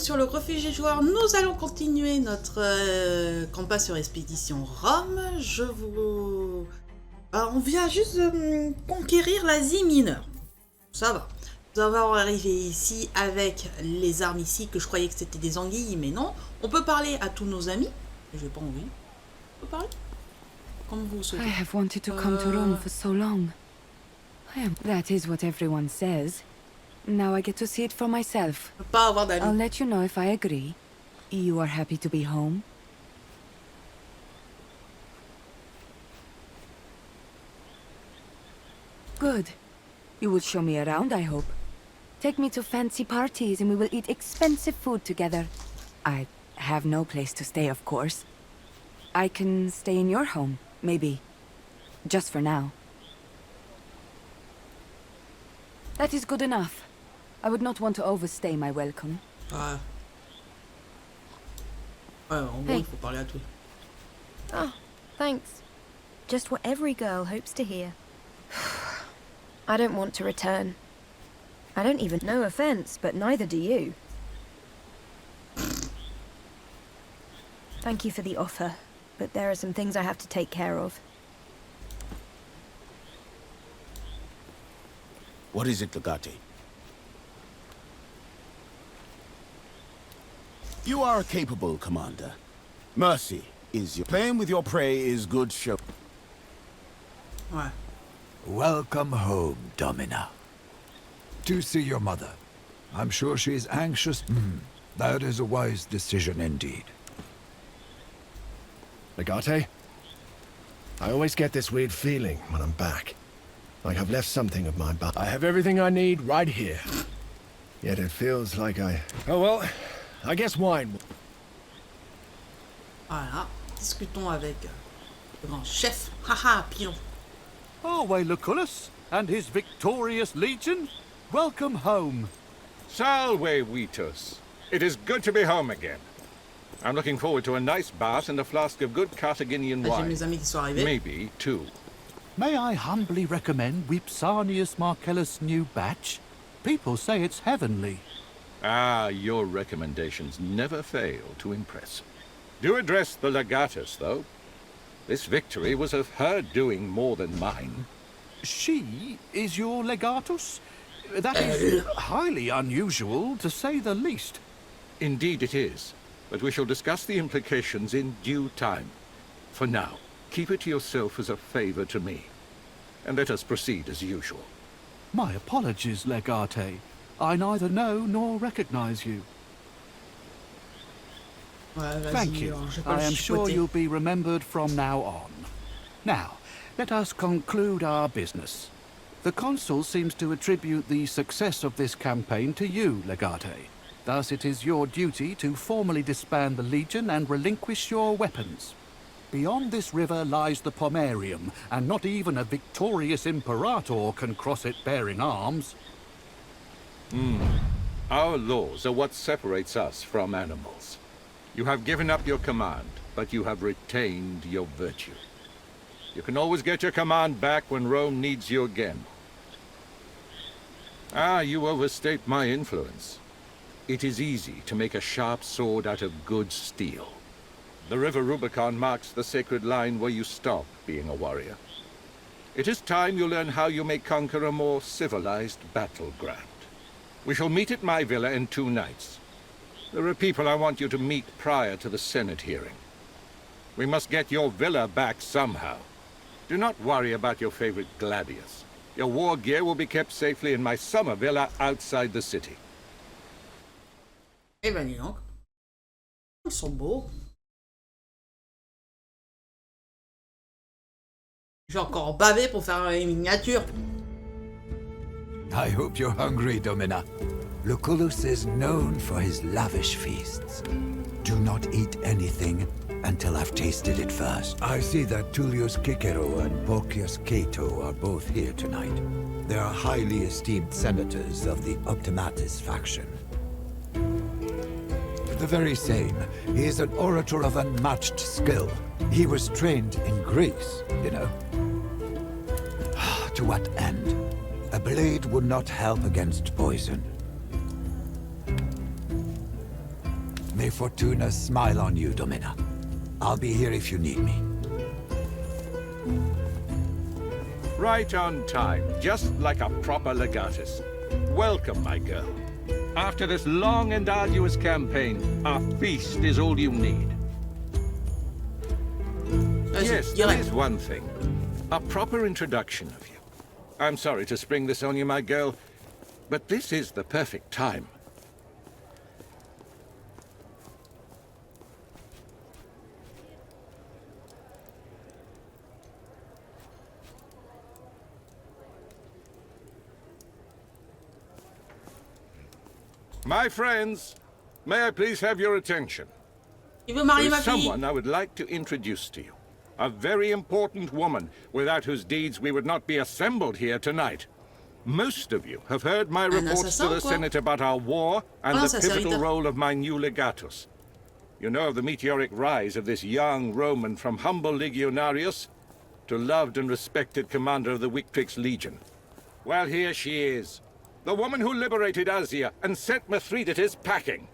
bienvenue sur le Refuge des joueurs. Nous allons continuer notre campagne sur expédition Rome. Alors, on vient juste de conquérir l'Asie mineure. Ça va. Nous allons arriver ici avec les armes ici, que je croyais que c'était des anguilles, mais non. On peut parler à tous nos amis. J'ai pas envie. On peut parler comme vous souhaitez. I have wanted to come to Rome for so long. That is what everyone says. Now I get to see it for myself. Pas avoir d'amis. I'll let you know if I agree. You are happy to be home? Good. You will show me around, I hope. Take me to fancy parties and we will eat expensive food together. I have no place to stay, of course. I can stay in your home, maybe. Just for now. That is good enough. I would not want to overstay my welcome. Ouais. Ouais, en gros, il faut parler à tous. Oh, thanks. Just what every girl hopes to hear. I don't want to return. I don't even know offense, but neither do you. Thank you for the offer, but there are some things I have to take care of. What is it, Legate? You are a capable commander. Mercy is your... Playing with your prey is good show. Ouais. Welcome home, Domina. To see your mother. I'm sure she is anxious. That is a wise decision indeed. Legate? I always get this weird feeling when I'm back. Like I've left something of my I have everything I need right here. Yet it feels like I... Oh well, I guess wine... Voilà. Discutons avec le grand chef. Haha, pion. Away, Lucullus and his victorious legion. Welcome home. Salve, Vitus. It is good to be home again. I'm looking forward to a nice bath and a flask of good Carthaginian J'ai wine. mes amis qui sont arrivés. Maybe two. May I humbly recommend Vipsanius Marcellus' new batch? People say it's heavenly. Ah, your recommendations never fail to impress. Do address the legatus, though. This victory was of her doing more than mine. She is your legatus? That is highly unusual, to say the least. Indeed it is, but we shall discuss the implications in due time. For now, keep it to yourself as a favor to me, and let us proceed as usual. My apologies, Legate. I neither know nor recognize you. Ouais, vas-y, Thank you. alors, je vais pas le I am sure chipoter. you'll be remembered from now on. Now, let us conclude our business. The consul seems to attribute the success of this campaign to you, Legate. Thus it is your duty to formally disband the Legion and relinquish your weapons. Beyond this river lies the Pomerium, and not even a victorious imperator can cross it bearing arms. Our laws are what separates us from animals. You have given up your command, but you have retained your virtue. You can always get your command back when Rome needs you again. Ah, you overstate my influence. It is easy to make a sharp sword out of good steel. The river Rubicon marks the sacred line where you stop being a warrior. It is time you learn how you may conquer a more civilized battleground. We shall meet at my villa in 2 nights. There are people I want you to meet prior to the Senate hearing. We must get your villa back somehow. Do not worry about your favorite gladius. Your war gear will be kept safely in my summer villa outside the city. Eh ben dis donc. Ils sont beaux. Je vais encore baver pour faire une miniature. I hope you're hungry, Domina. Lucullus is known for his lavish feasts. Do not eat anything until I've tasted it first. I see that Tullius Cicero and Porcius Cato are both here tonight. They are highly esteemed senators of the Optimatus faction. The very same. He is an orator of unmatched skill. He was trained in Greece, you know. To what end? A blade would not help against poison. May Fortuna smile on you, Domina. I'll be here if you need me. Right on time, just like a proper legatus. Welcome, my girl. After this long and arduous campaign, a feast is all you need. Yes, there is one thing. A proper introduction of you. I'm sorry to spring this on you, my girl, but this is the perfect time. My friends, may I please have your attention? Il veut marier There ma is fille. someone I would like to introduce to you. A very important woman, without whose deeds we would not be assembled here tonight. Most of you have heard my reports to the quoi. Senate about our war and Ah, the ça, pivotal serviteur. role of my new legatus. You know of the meteoric rise of this young Roman from humble legionarius to loved and respected commander of the Victrix Legion. Well, here she is. The woman who liberated Asia and set Mithridates packing.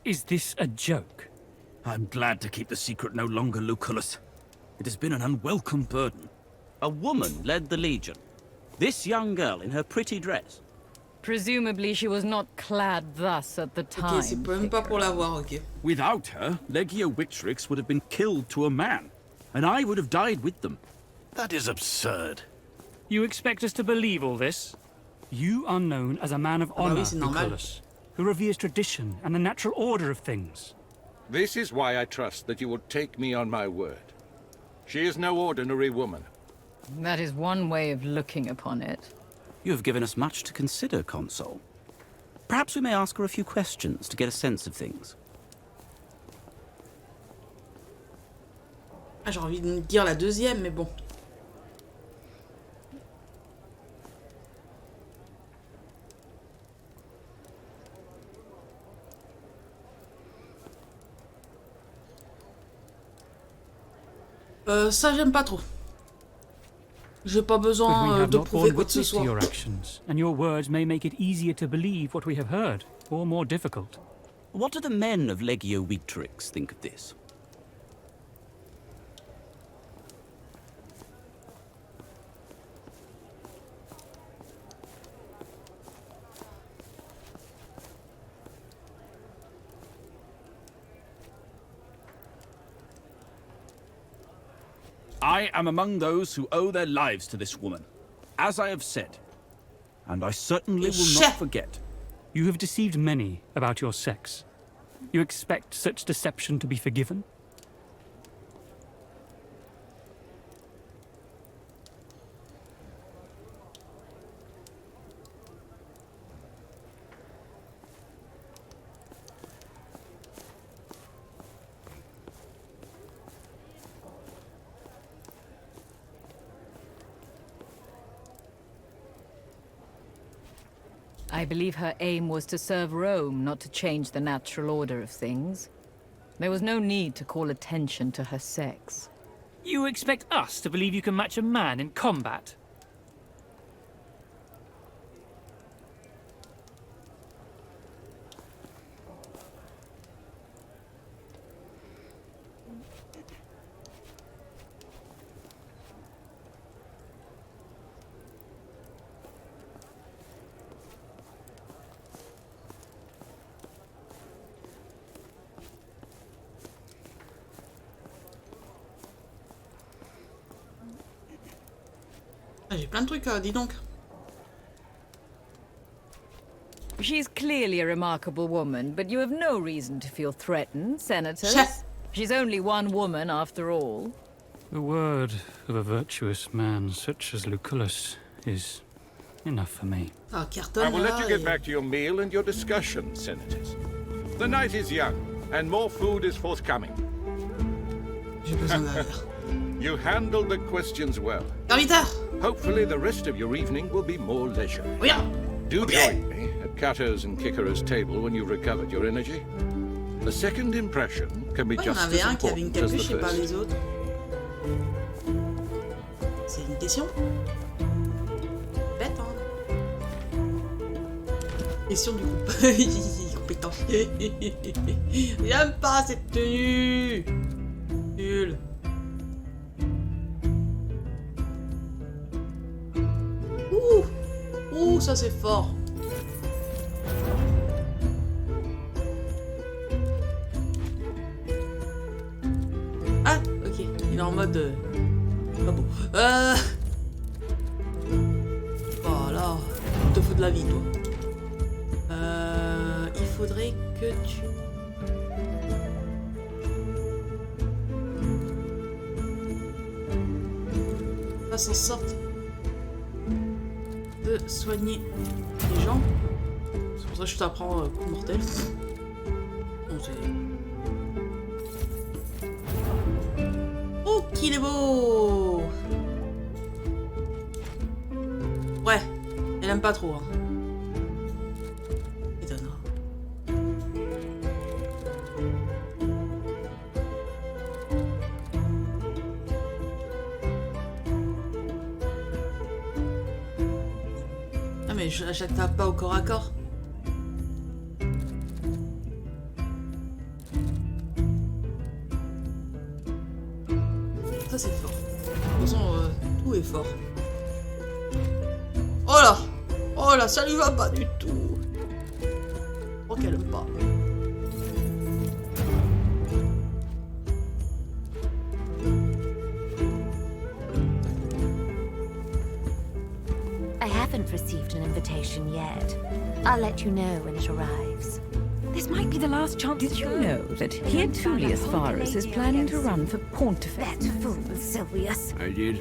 Is this a joke? I'm glad to keep the secret no longer, Lucullus. It has been an unwelcome burden. A woman led the Legion. This young girl in her pretty dress. Presumably she was not clad thus at the time. Ok, c'est même pas pour la voir, ok. Without her, Legio Victrix would have been killed to a man, and I would have died with them. That is absurd. You expect us to believe all this? You are known as a man of bah oui, honor, c'est normal. Lucullus, who reveres tradition and the natural order of things. This is why I trust that you will take me on my word. She is no ordinary woman. That is one way of looking upon it. You have given us much to consider, Consul. Perhaps we may ask her a few questions to get a sense of things. Ah, j'ai envie de me dire la deuxième, mais bon. Ça j'aime pas trop. J'ai pas But we besoin have de not prouver borne quoi que ce witness to soit. your actions, and your words may make it easier to believe what we have heard, or more difficult. What do the men of Legio Victrix think of this? I am among those who owe their lives to this woman, as I have said. And I certainly will not forget. You have deceived many about your sex. You expect such deception to be forgiven? I believe her aim was to serve Rome, not to change the natural order of things. There was no need to call attention to her sex. You expect us to believe you can match a man in combat? Ah, j'ai plein de trucs, dis donc. She's clearly a remarkable woman, but you have no reason to feel threatened, senators. Chef. She's only one woman, after all. The word of a virtuous man such as Lucullus is enough for me. Ah, I cartonne will let là. you get et- back to your meal and your discussion, senators. The night is young, and more food is forthcoming. J'ai besoin d'un verre. You handled the questions well. Serviteur. Hopefully the rest of your evening will be more leisurely. Regarde. Do Ok. join me at Cato's and Kikaro's table when you've recovered your energy. The second impression can be Ouais, il y en just avait as un qui avait une important as capuche the et pas first. les autres. C'est une question. Bête, hein. Question du groupe. putain. J'aime pas cette tenue. Nul. Ouh, ça c'est fort. Ah, ok. Il est en mode... pas beau. Voilà. Il te faut de la vie, toi. Il faudrait que tu... s'en sorte de soigner les gens. C'est pour ça que je t'apprends coup mortel. Bon, oh, qu'il est beau! Ouais, elle aime pas trop. Hein. Étonnant. Ah mais j'attaque pas au corps à corps. Ça c'est fort. De toute façon, tout est fort. Oh là, ça lui va pas du tout. Oh qu'elle aime pas. I haven't received an invitation yet. I'll let you know when it arrives. This might be the last chance. Did you know that here Tullius Varus is planning to run for pontifex? That fool Sylvius. I did.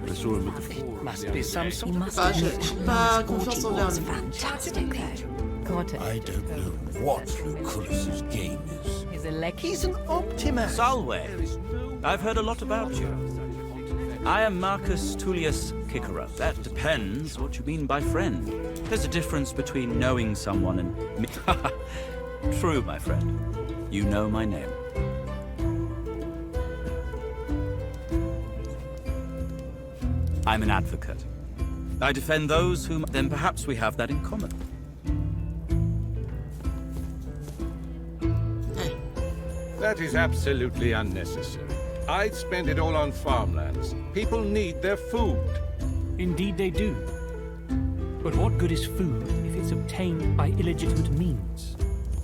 I saw him at the fort. Must be some sort He of... must Bah, be j'ai pas confiance envers lui. Fantastic though. Cortex. I don't know what Lucullus's game is. His election. He's an optimist. Solway, I've heard a lot about you. I am Marcus Tullius Cicero. That depends what you mean by friend. There's a difference between knowing someone and me. True, my friend. You know my name. I'm an advocate. I defend those whom... Then perhaps we have that in common. That is absolutely unnecessary. I'd spend it all on farmlands. People need their food. Indeed they do. But what good is food if it's obtained by illegitimate means?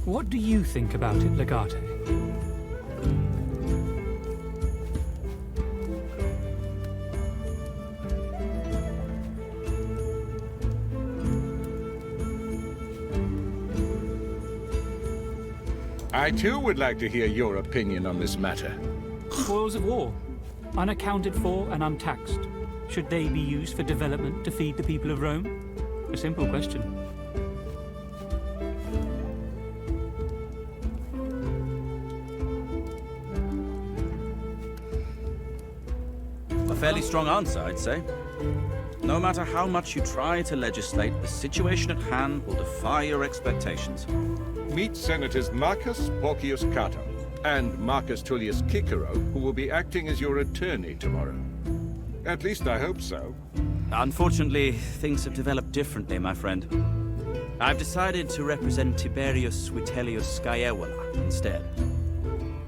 What do you think about it, Legate? I too would like to hear your opinion on this matter. Spoils of war, unaccounted for and untaxed. Should they be used for development to feed the people of Rome? A simple question. A fairly strong answer, I'd say. No matter how much you try to legislate, the situation at hand will defy your expectations. Meet Senators Marcus Porcius Cato and Marcus Tullius Cicero, who will be acting as your attorney tomorrow. At least I hope so. Unfortunately, things have developed differently, my friend. I've decided to represent Tiberius Vitellius Scaevola instead.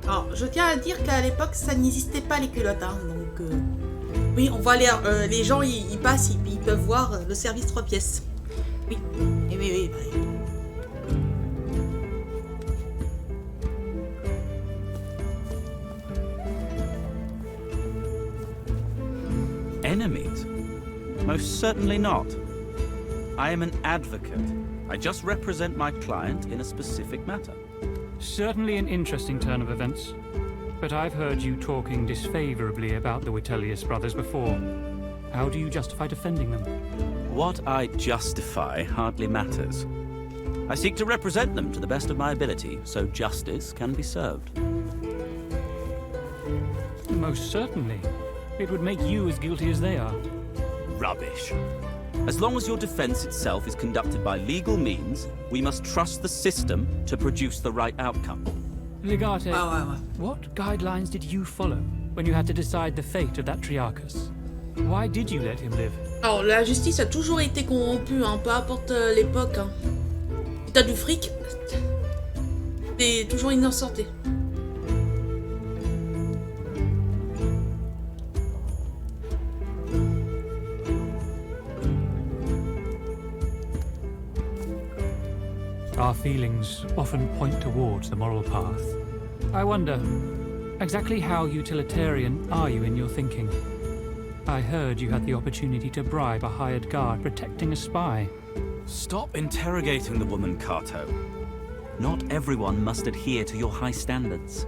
Alors, je tiens à dire qu'à l'époque, ça n'existait pas les culottes, hein, donc... Oui, on voit les gens, ils passent, ils peuvent voir le service 3 pièces. Oui, et oui, bah, Enemies? Most certainly not. I am an advocate. I just represent my client in a specific matter. Certainly an interesting turn of events. But I've heard you talking disfavorably about the Vitellius brothers before. How do you justify defending them? What I justify hardly matters. I seek to represent them to the best of my ability, so justice can be served. Most certainly. It would make you as guilty as they are. Rubbish. As long as your defense itself is conducted by legal means, we must trust the system to produce the right outcome. Legate, ouais. what guidelines did you follow when you had to decide the fate of that Triarchus? Why did you let him live? Alors, la justice a toujours été corrompue, hein, peu importe l'époque. Hein. Si t'as du fric, T'es toujours innocenté. Our feelings often point towards the moral path. I wonder, exactly how utilitarian are you in your thinking? I heard you had the opportunity to bribe a hired guard protecting a spy. Stop interrogating the woman, Cato. Not everyone must adhere to your high standards.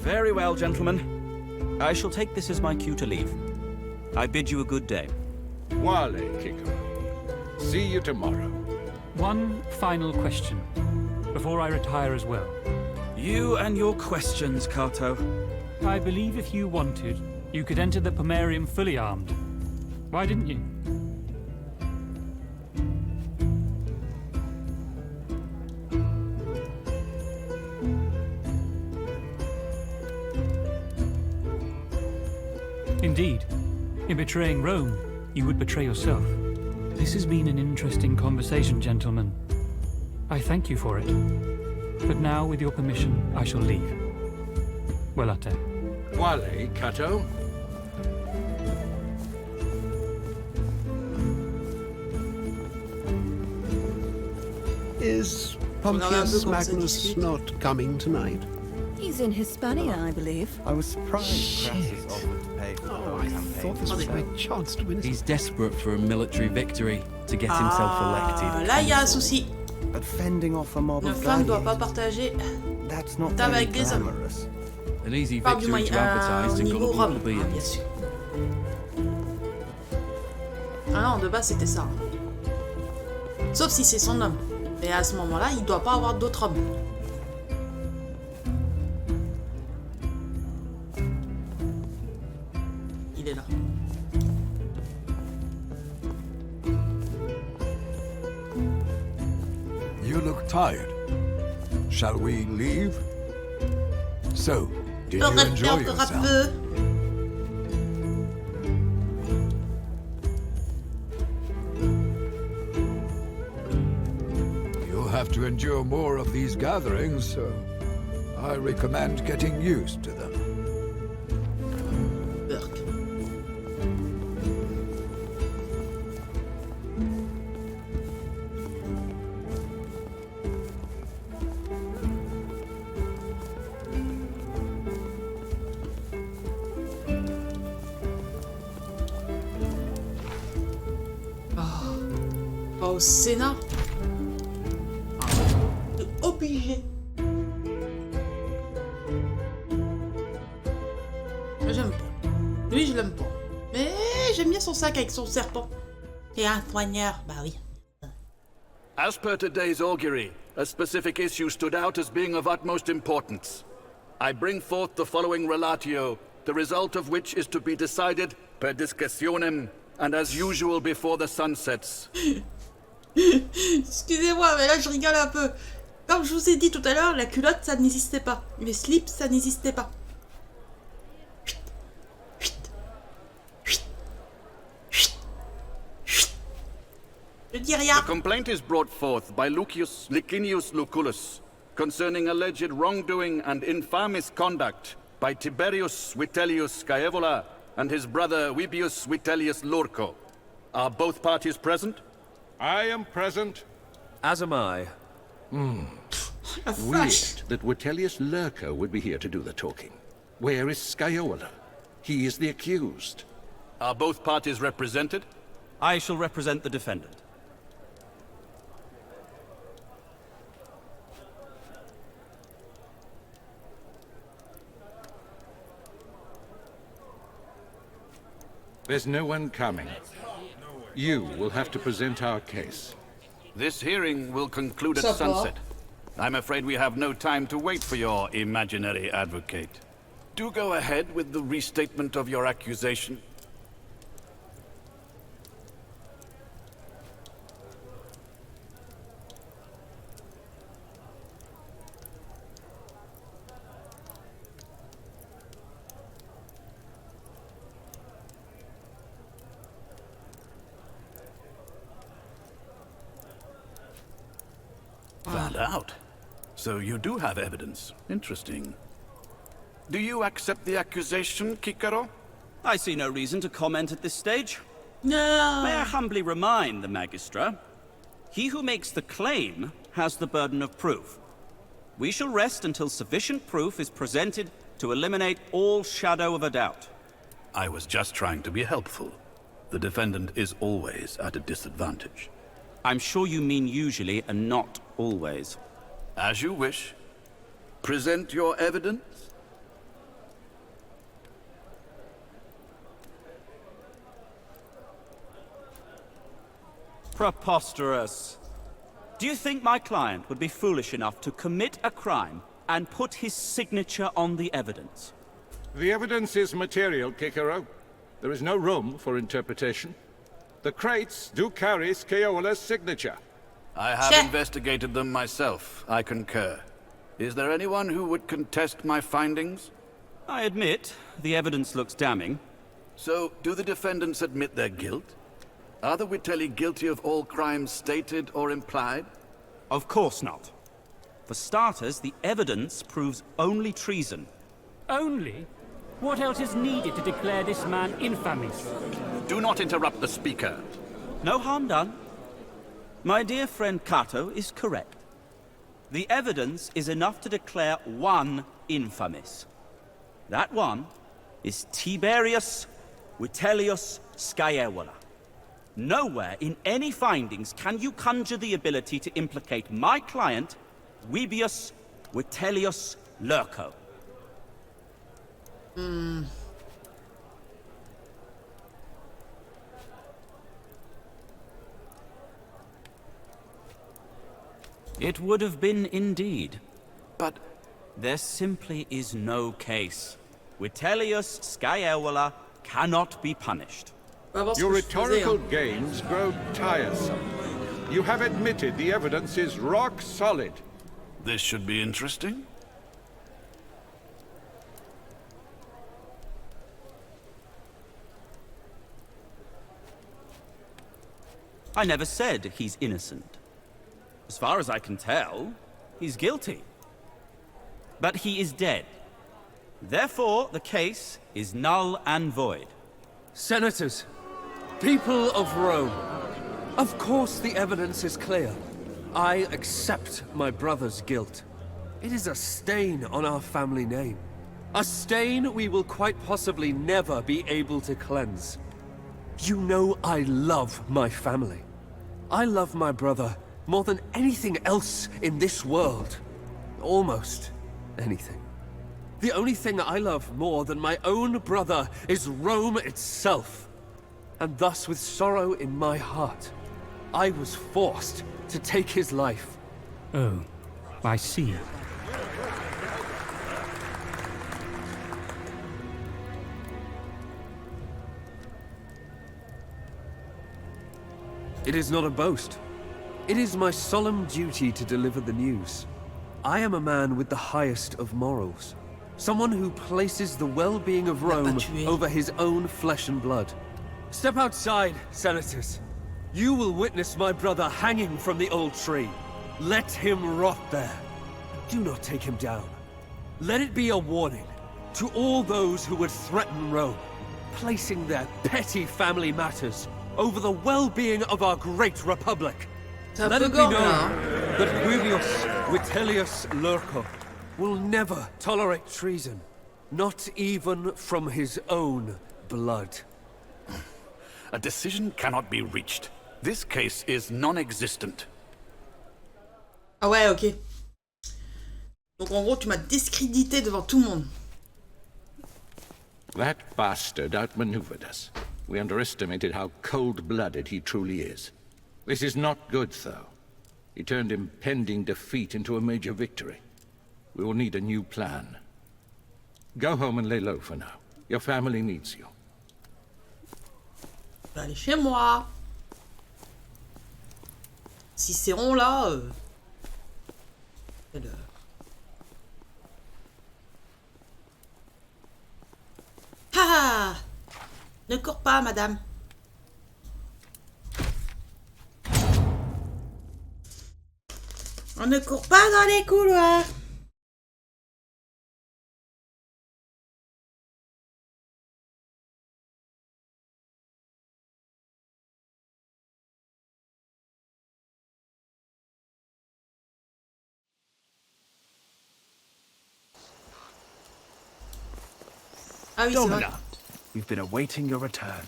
Very well, gentlemen. I shall take this as my cue to leave. I bid you a good day. Voile, Kiko. See you tomorrow. One final question, before I retire as well. You and your questions, Cato. I believe if you wanted, you could enter the Pomerium fully armed. Why didn't you? Indeed, in betraying Rome, you would betray yourself. This has been an interesting conversation, gentlemen. I thank you for it. But now, with your permission, I shall leave. Volate. Voile, Cato. Is Pompeius Magnus not coming tonight? He's in Hispania, I believe. I was surprised. Shit. Oh, I thought this was my chance to win. He's desperate for a military victory to get himself elected. Là, il y a un souci. But fending off a mob Une of femme doit pas gladiators, partager that's not table very avec les hommes. glamorous. An easy Parle du victory moyen to advertise and niveau gullible Rome, hein, bien plebeians. sûr. Ah non, de base c'était ça. Sauf si c'est son homme. Et à ce moment-là, il doit pas avoir d'autres hommes. Il est là. You look tired. Shall we leave? So, did you enjoy yourself? You'll have to endure more of these gatherings, so I recommend getting used to them. Burk. Au Sénat. Obligé. J'aime pas. Lui, je l'aime pas. Mais j'aime bien son sac avec son serpent. Et un poignard, bah oui. As per today's augury, a specific issue stood out as being of utmost importance. I bring forth the following relatio, the result of which is to be decided per discussionem, and as usual before the sun sets. Excusez-moi, mais là je rigole un peu. Comme je vous ai dit tout à l'heure, la culotte ça n'existait pas. Les slips ça n'existait pas. Je dis rien. The complaint is brought forth by Lucius Licinius Lucullus concerning alleged wrongdoing and infamous conduct by Tiberius Vitellius Scaevola and his brother Vibius Vitellius Lurco. Are both parties present? I am present. As am I. Weird that Vitellius Lurco would be here to do the talking. Where is Scaevola? He is the accused. Are both parties represented? I shall represent the defendant. There's no one coming. You will have to present our case. This hearing will conclude at Sup, sunset. I'm afraid we have no time to wait for your imaginary advocate. Do go ahead with the restatement of your accusation. Found out. So you do have evidence. Interesting. Do you accept the accusation, Kikaro? I see no reason to comment at this stage. No. May I humbly remind the Magistra, he who makes the claim has the burden of proof. We shall rest until sufficient proof is presented to eliminate all shadow of a doubt. I was just trying to be helpful. The defendant is always at a disadvantage. I'm sure you mean usually and not always. As you wish. Present your evidence. Preposterous. Do you think my client would be foolish enough to commit a crime and put his signature on the evidence? The evidence is material, Kikaro. There is no room for interpretation. The crates do carry Scellez's signature. I have investigated them myself. I concur. Is there anyone who would contest my findings? I admit, the evidence looks damning. So, do the defendants admit their guilt? Are the Witelli guilty of all crimes stated or implied? Of course not. For starters, the evidence proves only treason. Only? What else is needed to declare this man infamous? Do not interrupt the speaker. No harm done. My dear friend Kato is correct. The evidence is enough to declare one infamous. That one is Tiberius Vitellius Scellez. Nowhere in any findings can you conjure the ability to implicate my client, Webius Vitellius Lurco. It would have been indeed. But there simply is no case. Vitellius Scellez cannot be punished. Your rhetorical games grow tiresome. You have admitted the evidence is rock solid. This should be interesting. I never said he's innocent. As far as I can tell, he's guilty. But he is dead. Therefore, the case is null and void. Senators, people of Rome, of course the evidence is clear. I accept my brother's guilt. It is a stain on our family name. A stain we will quite possibly never be able to cleanse. You know I love my family. I love my brother more than anything else in this world. Almost anything. The only thing I love more than my own brother is Rome itself. And thus, with sorrow in my heart, I was forced to take his life. Oh, I see. It is not a boast. It is my solemn duty to deliver the news. I am a man with the highest of morals. Someone who places the well-being of Rome over his own flesh and blood. Step outside, senators. You will witness my brother hanging from the old tree. Let him rot there. Do not take him down. Let it be a warning to all those who would threaten Rome, placing their petty family matters over the well-being of our great republic. Let it be known that Webius Vitellius Lurco will never tolerate treason, not even from his own blood. A decision cannot be reached. This case is non-existent. Ah ouais, ok. Donc en gros, tu m'as discrédité devant tout le monde. That bastard outmaneuvered us. We underestimated how cold-blooded he truly is. This is not good, though. He turned impending defeat into a major victory. We will need a new plan. Go home and lay low for now. Your family needs you. Je vais aller chez moi. Cicéron là. Ah! Ne cours pas, madame. On ne court pas dans les couloirs. Ah oui, c'est vrai. Domina, we've been awaiting your return.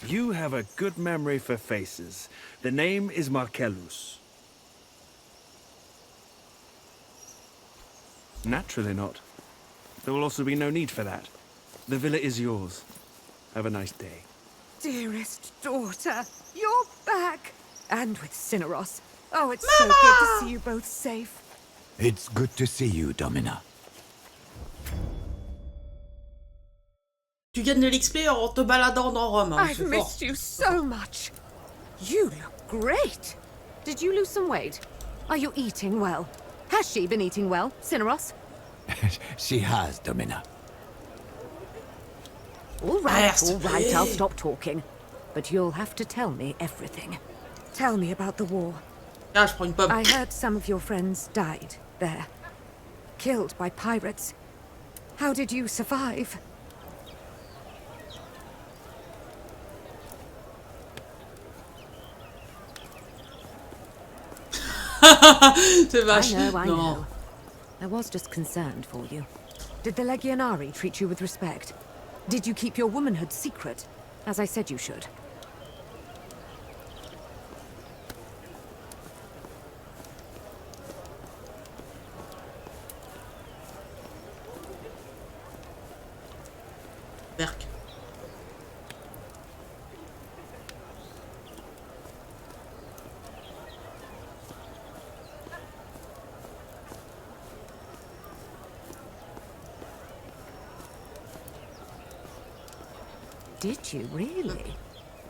You have a good memory for faces. The name is Marcellus. Naturally not. There will also be no need for that. The villa is yours. Have a nice day. Dearest daughter, you're back! And with Cinnaros. Oh, it's so good to see you both safe. It's good to see you, Domina. Tu gagnes de l'XP en te baladant dans Rome. Hein, I've missed you so much. You look great. Did you lose some weight? Are you eating well? Has she been eating well, Cinnaros? She has, Domina. All right, I'll stop talking. But you'll have to tell me everything. Tell me about the war. Ah, je prends une pomme. I heard some of your friends died there. Killed by pirates. How did you survive? C'est vache. I know. I was just concerned for you. Did the Legionari treat you with respect? Did you keep your womanhood secret, as I said you should? Berk. Did you really?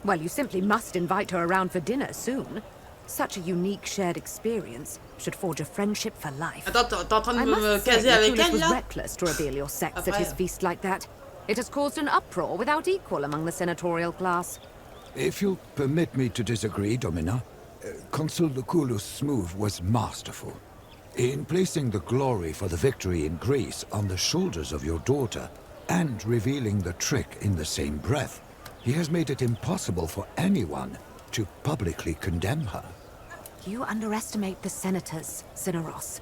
Well, you simply must invite her around for dinner soon. Such a unique shared experience should forge a friendship for life. Attends, t'es en train de I me must say, caser avec Lucullus elle, was là? reckless to reveal your sex at Après. his feast like that. It has caused an uproar without equal among the senatorial class. If you'll permit me to disagree, Domina, Consul Lucullus' move was masterful. In placing the glory for the victory in Greece on the shoulders of your daughter, and revealing the trick in the same breath, he has made it impossible for anyone to publicly condemn her. You underestimate the senators, Cinnaros.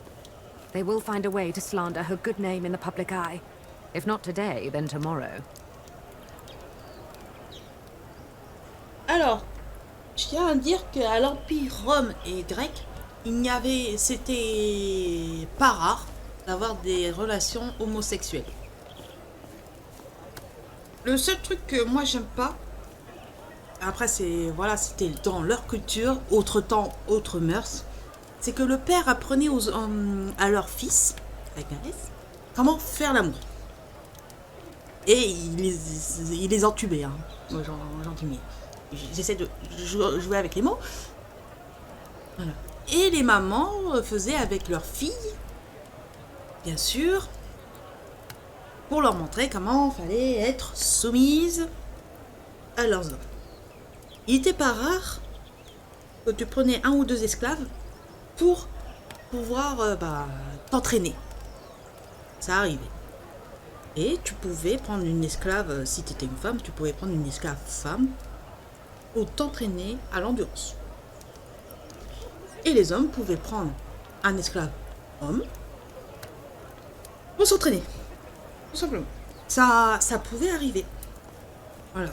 They will find a way to slander her good name in the public eye. If not today, then tomorrow. Alors, je tiens à dire qu'à l'Empire Rome et grec, c'était pas rare d'avoir des relations homosexuelles. Le seul truc que moi j'aime pas, après voilà, c'était dans leur culture, autre temps, autre mœurs, c'est que le père apprenait à leur fils, comment faire l'amour. Et il les entubait, hein. Moi, gentiment. J'essaie de jouer avec les mots. Voilà. Et les mamans faisaient avec leurs filles, bien sûr, pour leur montrer comment fallait être soumise à leurs hommes. Il n'était pas rare que tu prenais un ou deux esclaves pour pouvoir t'entraîner. Ça arrivait. Et tu pouvais prendre une esclave, si tu étais une femme, tu pouvais prendre une esclave femme pour t'entraîner à l'endurance. Et les hommes pouvaient prendre un esclave homme pour s'entraîner. Tout simplement. Ça pouvait arriver. Voilà.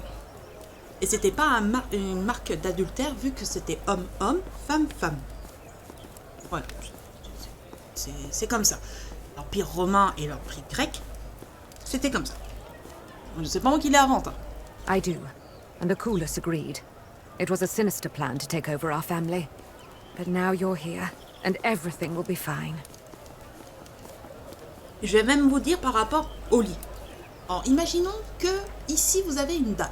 Et c'était pas une marque d'adultère vu que c'était homme-homme, femme-femme. Voilà. C'est comme ça. L'Empire romain et l'Empire grec, c'était comme ça. Je sais pas moi qui l'ai inventé. I do. And Lucullus agreed. It was a sinister plan to take over our family. But now you're here, and everything will be fine. Je vais même vous dire par rapport au lit. Alors, imaginons que ici vous avez une dalle.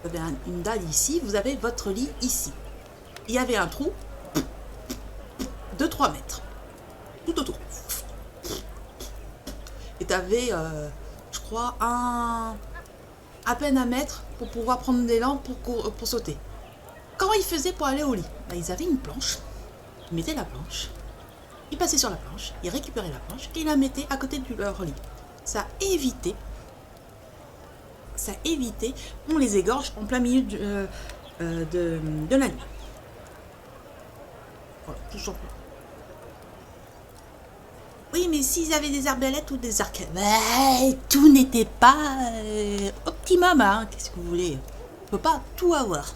Vous avez une dalle ici, vous avez votre lit ici. Il y avait un trou de 3 mètres. Tout autour. Et tu avais, je crois, à peine 1 mètre pour pouvoir prendre des lampes pour sauter. comment ils faisaient pour aller au lit? Bah, ils avaient une planche, ils mettaient la planche, ils passaient sur la planche, ils récupéraient la planche et ils la mettaient à côté de leur lit. Ça évitait qu'on les égorge en plein milieu de la nuit. Voilà, tout simplement. Oui, mais s'ils avaient des arbalètes ou des arcs... tout n'était pas optimum, hein. Qu'est-ce que vous voulez? On peut pas tout avoir.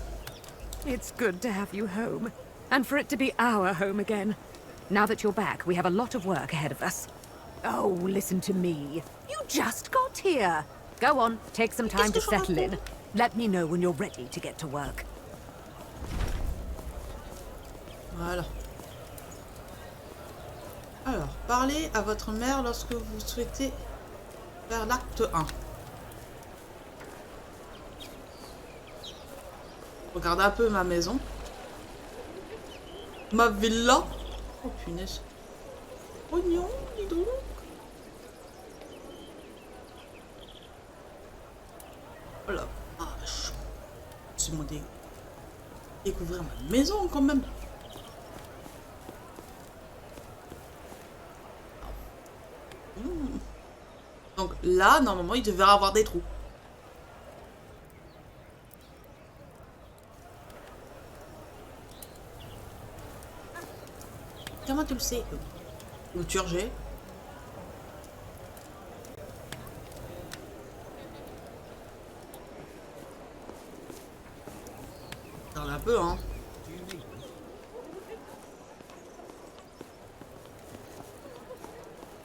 It's good to have you home, and for it to be our home again. Now that you're back, we have a lot of work ahead of us. Oh, listen to me. You just got here. Go on, take some time to settle in. Let me know when you're ready to get to work. Voilà. Alors, parlez à votre mère lorsque vous souhaitez faire l'acte 1. Regardez un peu ma maison. Ma villa. Oh punaise. Oignon, dis donc. Oh la vache. C'est moi découvrir ma maison quand même. Donc là, normalement, il devrait avoir des trous. Comment tu le sais? Le Forgez. Regarde un peu, hein.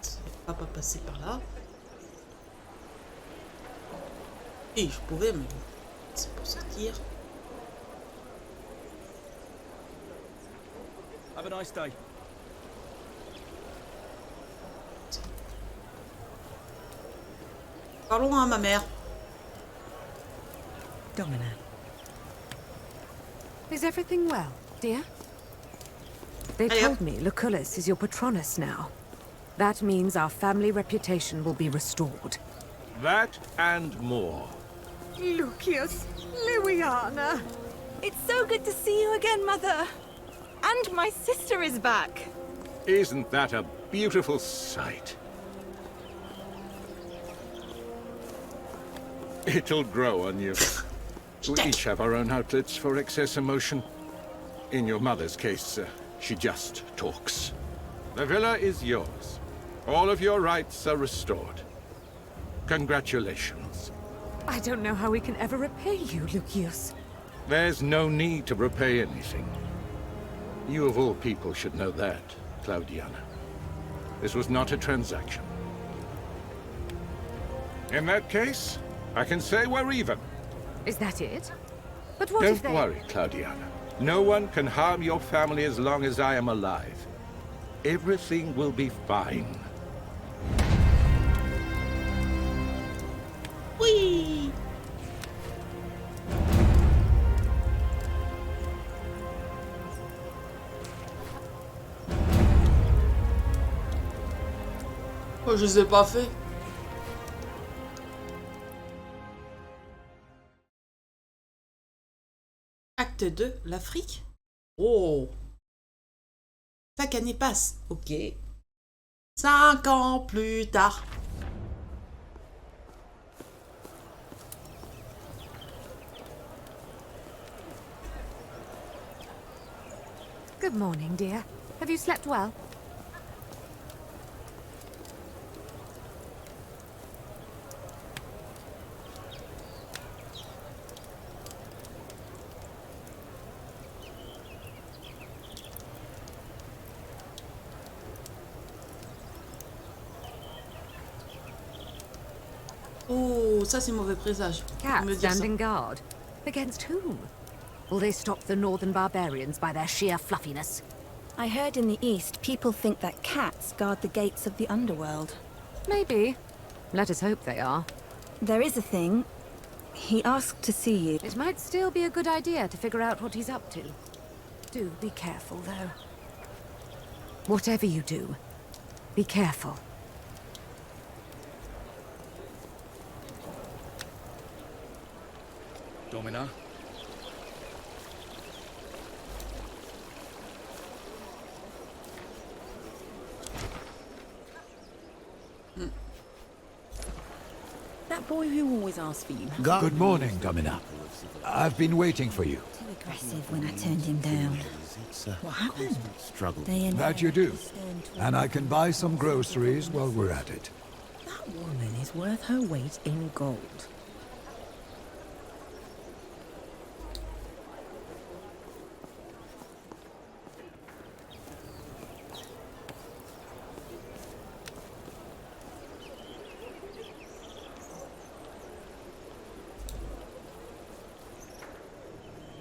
Ça va pas passer par là. Et je pourrais, mais c'est pour sortir. Have a nice day. Parlons à ma mère. Domina. Is everything well, dear? They told me Lucullus is your patronus now. That means our family reputation will be restored. That and more. Lucius, Liliana. It's so good to see you again, Mother. And my sister is back. Isn't that a beautiful sight? It'll grow on you. We each have our own outlets for excess emotion. In your mother's case, she just talks. The villa is yours. All of your rights are restored. Congratulations. I don't know how we can ever repay you, Lucius. There's no need to repay anything. You of all people should know that, Claudiana. This was not a transaction. In that case, I can say we're even. Is that it? But what if they... Don't worry, Claudiana. No one can harm your family as long as I am alive. Everything will be fine. Oui. Oh, je les ai pas fait. Acte 2, l'Afrique. Oh. 5 années passent. Ok. 5 ans plus tard. Good morning, dear. Have you slept well? Oh, ça c'est mauvais présage. Cats standing guard. Against whom? Will they stop the northern barbarians by their sheer fluffiness? I heard in the east people think that cats guard the gates of the underworld. Maybe. Let us hope they are. There is a thing. He asked to see you. It might still be a good idea to figure out what he's up to. Do be careful, though. Whatever you do, be careful. Domina? boy who always asks for you. Good morning, Domina. I've been waiting for you. Too aggressive when I turned him down. What happened? That you do. And I can buy some groceries while we're at it. That woman is worth her weight in gold.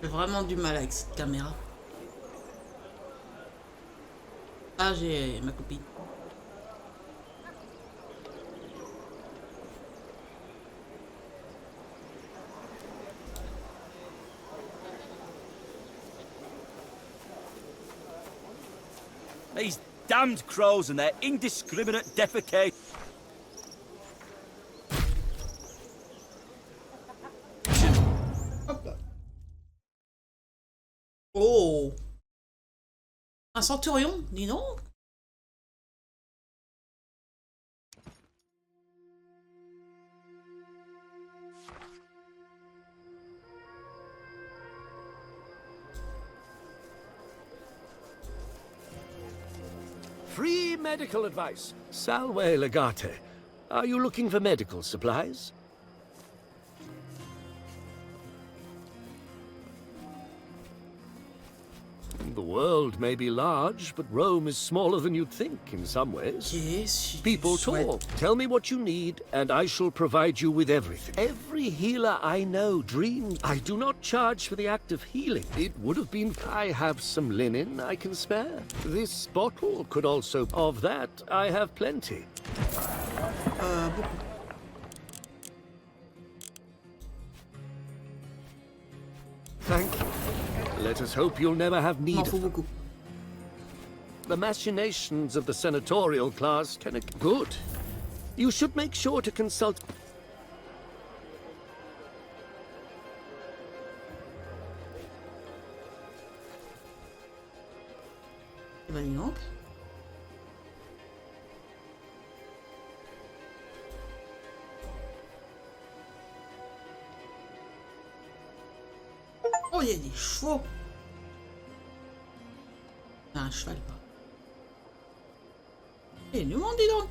J'ai vraiment du mal avec cette caméra. Ah, j'ai ma copine. These damned crows and their indiscriminate defecation. Oh, un centurion, dis donc. Free medical advice. Salve legate. Are you looking for medical supplies? The world may be large, but Rome is smaller than you'd think in some ways. Yes, people talk. Tell me what you need, and I shall provide you with everything. Every healer I know dreams. I do not charge for the act of healing. It would have been... I have some linen I can spare. This bottle could also... Of that, I have plenty. Thank you. Let us hope you'll never have need of them. The machinations of the senatorial class can... Good. You should make sure to consult... Voyons. Oh, il y a des chevaux. Il y a un cheval, pas. Il y a du monde, dis donc.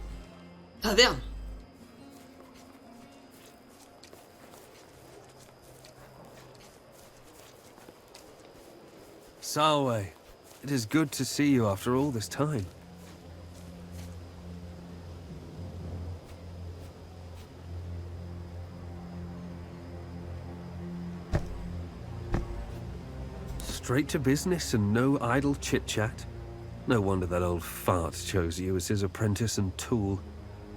Taverne. Salve. It is good to see you after all this time. Straight to business and no idle chit-chat. No wonder that old fart chose you as his apprentice and tool.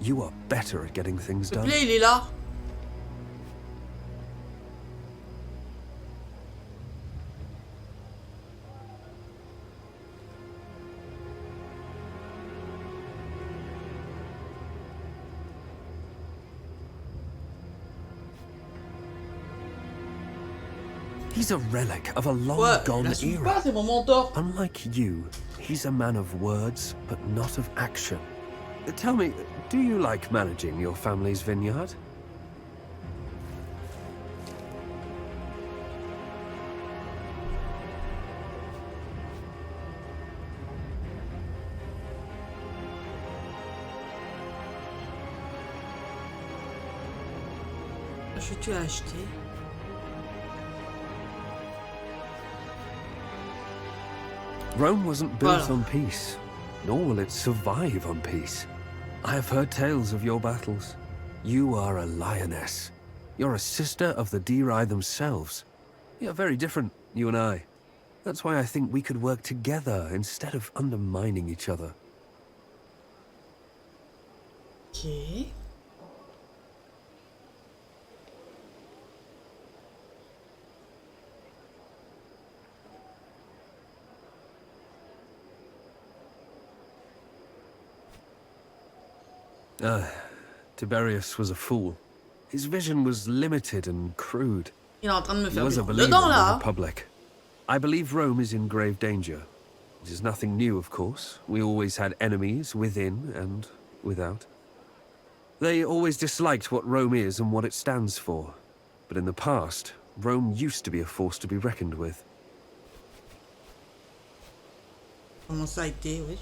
You are better at getting things done. Le play, il est là. He's a relic of a long-gone era. C'est mon mentor. Unlike you, he's a man of words, but not of action. Tell me, do you like managing your family's vineyard? Je t'ai acheté. Rome wasn't built on peace, nor will it survive on peace. I have heard tales of your battles. You are a lioness. You're a sister of the Deri themselves. You're very different, you and I. That's why I think we could work together instead of undermining each other. Okay. Tiberius was a fool. His vision was limited and crude. Il est en train de me He faire was a des believer in dedans the là. Republic. I believe Rome is in grave danger. It is nothing new, of course. We always had enemies within and without. They always disliked what Rome is and what it stands for. But in the past, Rome used to be a force to be reckoned with. Comment ça a été, oui.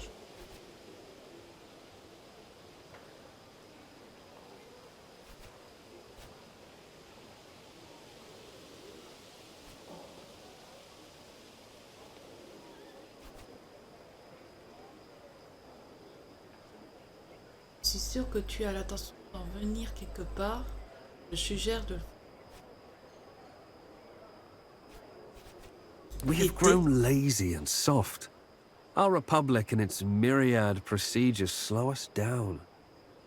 Je suis sûr que tu as l'intention d'en venir quelque part. Je suggère de... We have grown lazy and soft. Our republic and its myriad procedures slow us down.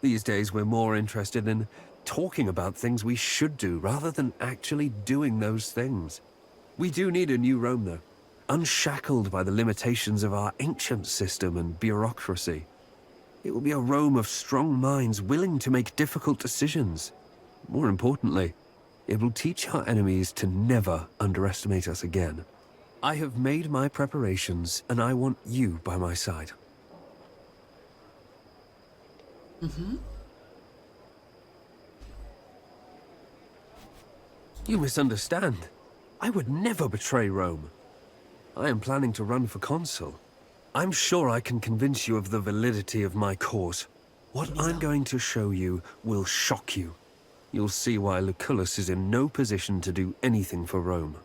These days we're more interested in talking about things we should do rather than actually doing those things. We do need a new Rome though, unshackled by the limitations of our ancient system and bureaucracy. It will be a Rome of strong minds willing to make difficult decisions. More importantly, it will teach our enemies to never underestimate us again. I have made my preparations, and I want you by my side. You misunderstand. I would never betray Rome. I am planning to run for consul. I'm sure I can convince you of the validity of my cause. What I'm going to show you will shock you. You'll see why Lucullus is in no position to do anything for Rome.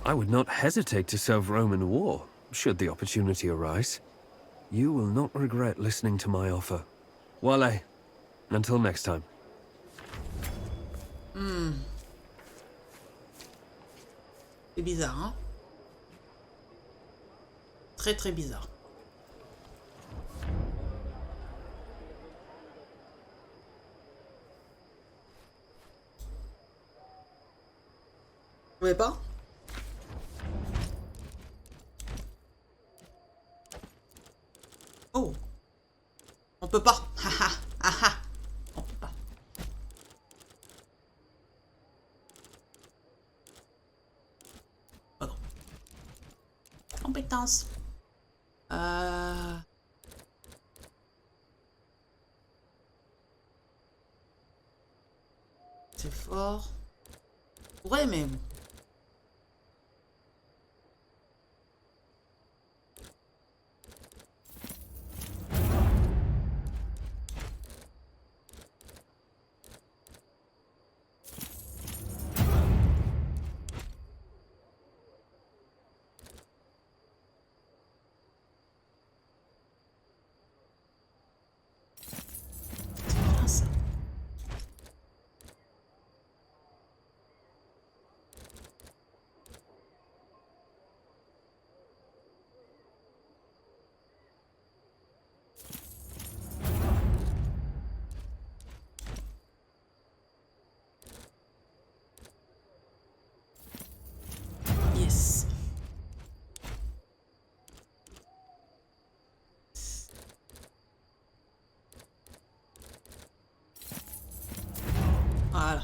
I would not hesitate to serve Rome in war, should the opportunity arise. You will not regret listening to my offer. Voile. Until next time. C'est bizarre, hein? Très très bizarre. Vous voyez pas? Oh, on peut pas. Haha, haha, on peut pas. Pardon. Compétence. C'est fort. Ouais, mais... Yes. Voilà.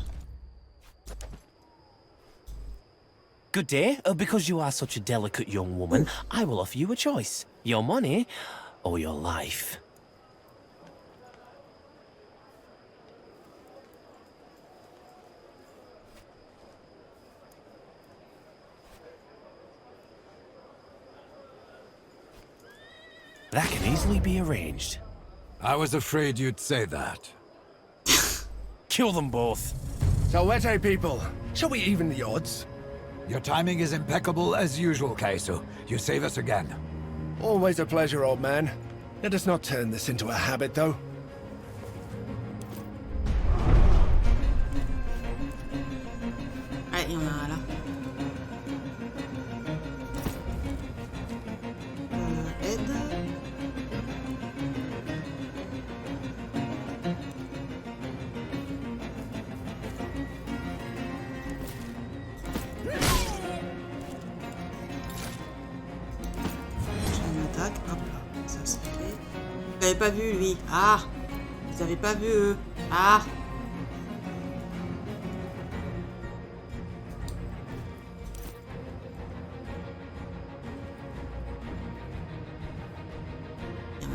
Good day. Because you are such a delicate young woman, I will offer you a choice. Your money or your life. That can easily be arranged. I was afraid you'd say that. Kill them both. Salvete, people. Shall we even the odds? Your timing is impeccable as usual, Kaisu. You save us again. Always a pleasure, old man. Let us not turn this into a habit, though. Allez, on a là. Aide. Hop là, ça c'est fait. Vous l'avez pas vu lui. Ah, vous avez pas vu eux. Ah.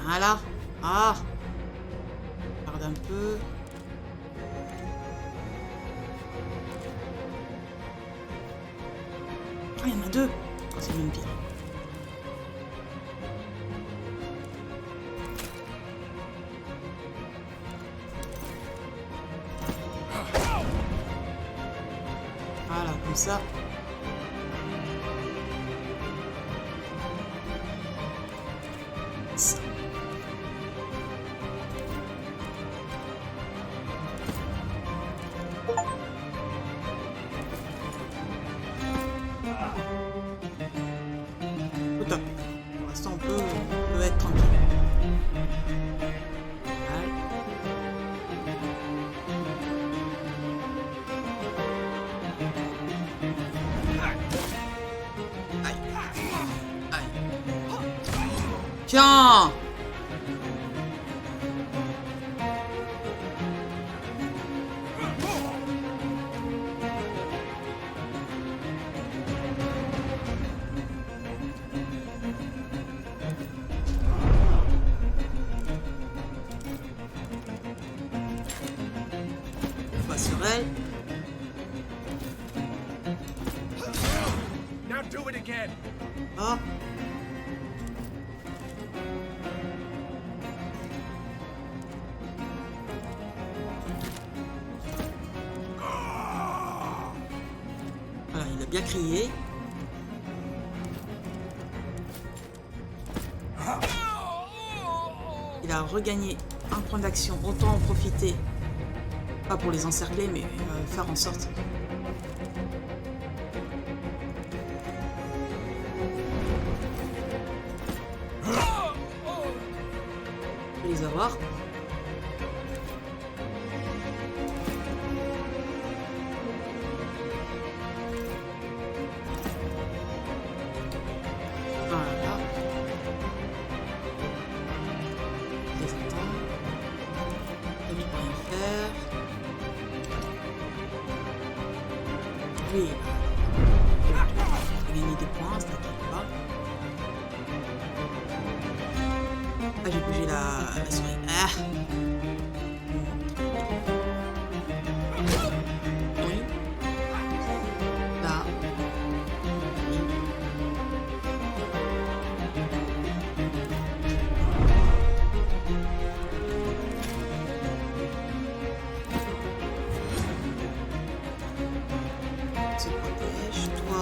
Voilà. Ah. Regarde un peu. Ah, il y en a deux. Oh, c'est même pire. Voilà, comme ça. Ça. Au top. Pour l'instant, on peut être tranquille. Voilà. Aïe. Aïe. Tiens! Pas sur elle. Now do it again. Ah. Voilà, il a bien crié. Il a regagné un point d'action. Autant en profiter. Pas pour les encercler, mais faire en sorte. De les avoir. Voilà. Les attends. Lui peut rien faire. Lui, il va gagner des points, ça t'inquiète pas. Ah, j'ai bougé la souris. Ah. Oui. Là. Oui. Se protège, toi.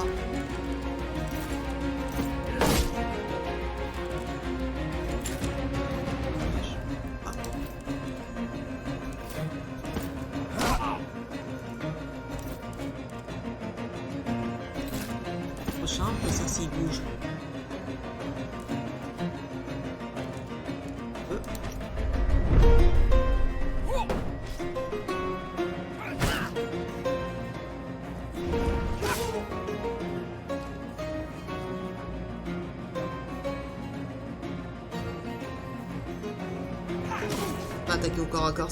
Prochain, mais ça s'il bouge. Pas attaquer au corps à corps.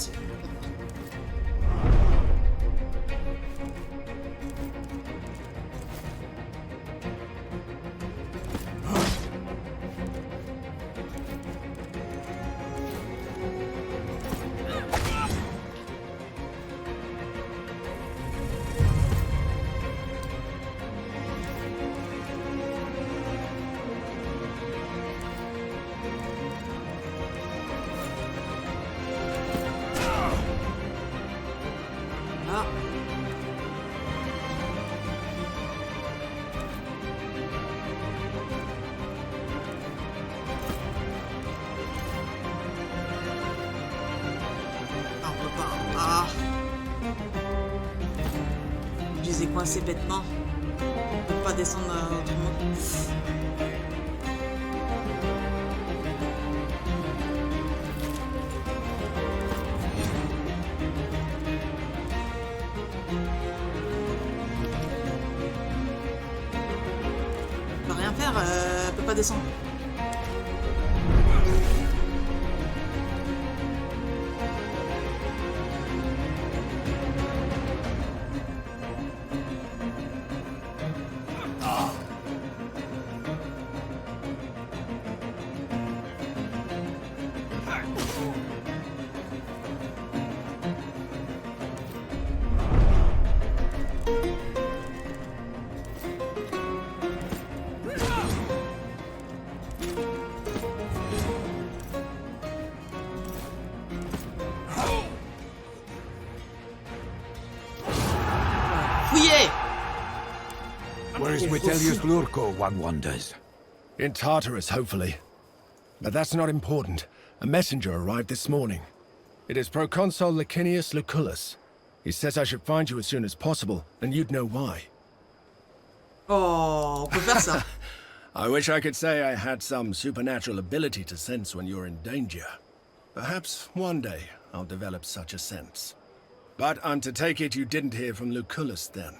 Ah. Ah, on peut pas. Ah. Je les ai coincés bêtement. On peut pas descendre autrement. On peut rien faire, elle peut pas descendre. Fouillez! Where is Vitellius Lurko, one wonders? In Tartarus, hopefully. But that's not important. A messenger arrived this morning. It is Proconsul Licinius Lucullus. He says I should find you as soon as possible, and you'd know why. Oh, on peut faire ça. I wish I could say I had some supernatural ability to sense when you're in danger. Perhaps one day I'll develop such a sense. But I'm to take it you didn't hear from Lucullus then.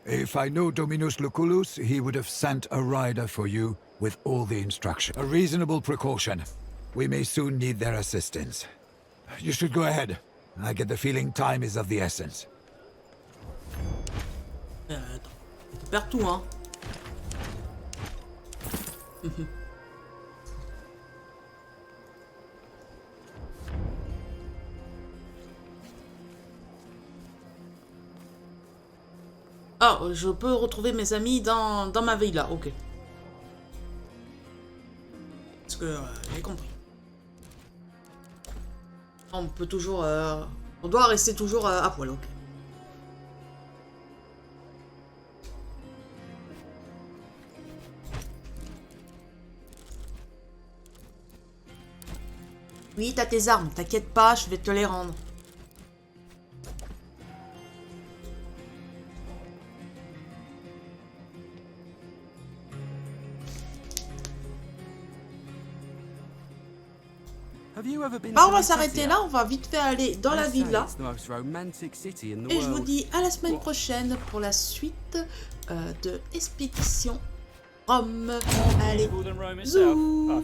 If I know Dominus Lucullus, he would have sent a rider for you with all the instruction. A reasonable precaution. We may soon need their assistance. You should go ahead. I get the feeling time is of the essence. Attends. Tu perds tout, hein. Ah, je peux retrouver mes amis dans ma villa, ok. Parce que j'ai compris. On peut toujours... on doit rester toujours à poil, ok. Oui, t'as tes armes, t'inquiète pas, je vais te les rendre. Bah, on va s'arrêter là, on va vite fait aller dans la villa. Et je vous dis à la semaine prochaine pour la suite de Expédition Rome. Allez, zou.